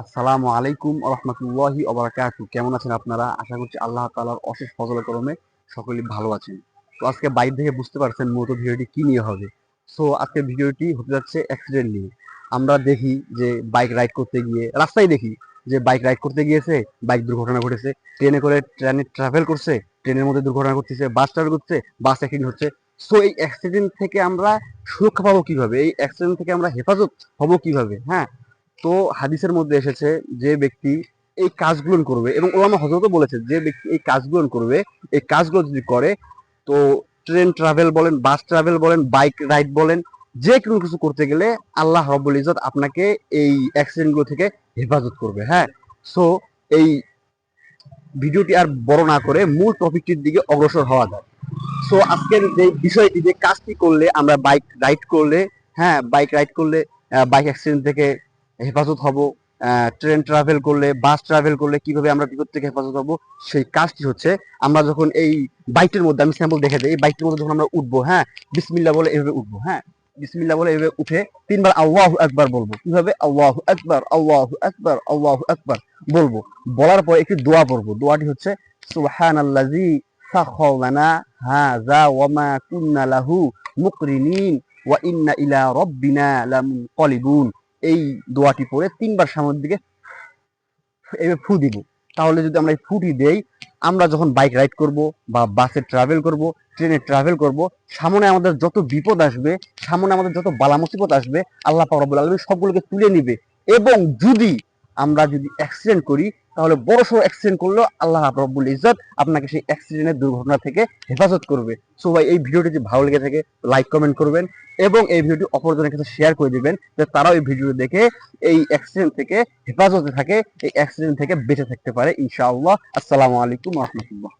আসসালামু আলাইকুম রহমতুল্লাহি ওবারাকাতু। কেমন আছেন আপনারা? আশা করছি আল্লাহ তাআলার অশেষ ফজল করমে সকলেই ভালো আছেন। তো আজকে বাইরে থেকে বুঝতে পারছেন মূলত ভিডিওটি কি নিয়ে হবে। সো আজকে ভিডিওটি হতে যাচ্ছে অ্যাক্সিডেন্ট নিয়ে। আমরা দেখি যে বাইক রাইড করতে গিয়ে রাস্তায় দেখি যে বাইক রাইড করতে গিয়েছে, বাইক দুর্ঘটনা ঘটেছে, ট্রেনে করে ট্রেনে ট্রাভেল করছে, ট্রেনের মধ্যে দুর্ঘটনা ঘটতেছে, বাস ট্রাভেল করছে, বাস অ্যাক্সিডেন্ট হচ্ছে। সো এই অ্যাক্সিডেন্ট থেকে আমরা সুরক্ষা পাবো কিভাবে? এই অ্যাক্সিডেন্ট থেকে আমরা হেফাজত হবো কিভাবে? হ্যাঁ, তো হাদিসের মধ্যে এসেছে যে ব্যক্তি এই কাজগুলো করবে, এবং ওলামা হযরতও বলেছে যে ব্যক্তি এই কাজগুলো করবে, এই কাজগুলো যদি করে, তো ট্রেন ট্রাভেল বলেন, বাস ট্রাভেল বলেন, বাইক রাইড বলেন, যে কোনো কিছু করতে গেলে আল্লাহ রাব্বুল ইজ্জত আপনাকে এই অ্যাক্সিডেন্ট গুলো থেকে হেফাজত করবে। হ্যাঁ, সো এই ভিডিওটি আর বড় না করে মূল টপিকটির দিকে অগ্রসর হওয়া যায়। সো আজকের যে বিষয়টি, যে কাজটি করলে আমরা বাইক রাইড করলে, হ্যাঁ বাইক রাইড করলে বাইক অ্যাক্সিডেন্ট থেকে হেফাজত হব, ট্রেন ট্রাভেল করলে, বাস ট্রাভেল করলে কিভাবে আমরা বিপদ থেকে হেফাজত হব, সেই কাজটি হচ্ছে আমরা যখন এই বাইকটির মধ্যে, আমি স্যাম্পল দেখে দিই, এই বাইকটির মধ্যে যখন আমরা উঠবো, হ্যাঁ বিসমিল্লাহ বলে এভাবে উঠবো। হ্যাঁ, বিসমিল্লাহ বলে এভাবে উঠে তিনবার আল্লাহু আকবার বলবো। কিভাবে? আল্লাহু আকবার, আল্লাহু আকবার, আল্লাহু আকবার বলবো। বলার পর একটি দোয়া পড়বো। দোয়াটি হচ্ছে সুবহানাল্লাযী সাখার লানা হাযা ওয়া মা কুন্না লাহু মুকরিনিন ওয়া ইন্না ইলা রাব্বিনা লামুনকালিবুন। এই দোয়াটি পড়ে তিনবার সামনের দিকে এভাবে ফু দিব। তাহলে যদি আমরা এই ফুটি দেই, আমরা যখন বাইক রাইড করব বা বাসে ট্রাভেল করব, ট্রেনে ট্রাভেল করব, সামনে আমাদের যত বিপদ আসবে, সামনে আমাদের যত বালা মুসিবত আসবে, আল্লাহ পাক রব্বুল আলামিন সবগুলোকে তুলে নিবে। এবং আমরা যদি অ্যাক্সিডেন্ট করি, তাহলে বড়সড় অ্যাক্সিডেন্ট করলেও আল্লাহ রব্বুল ইজ্জত আপনাকে সেই অ্যাক্সিডেন্টের দুর্ঘটনা থেকে হেফাজত করবে। সো ভাই, এই ভিডিওটি যদি ভালো লেগে থাকে লাইক কমেন্ট করবেন, এবং এই ভিডিওটি অপরজনের কাছে শেয়ার করে দিবেন, যে তারাও এই ভিডিও দেখে এই অ্যাক্সিডেন্ট থেকে হেফাজতে থাকে, এই অ্যাক্সিডেন্ট থেকে বেঁচে থাকতে পারে ইনশাআল্লাহ। আসসালামু আলাইকুম রহমতুল্লাহ।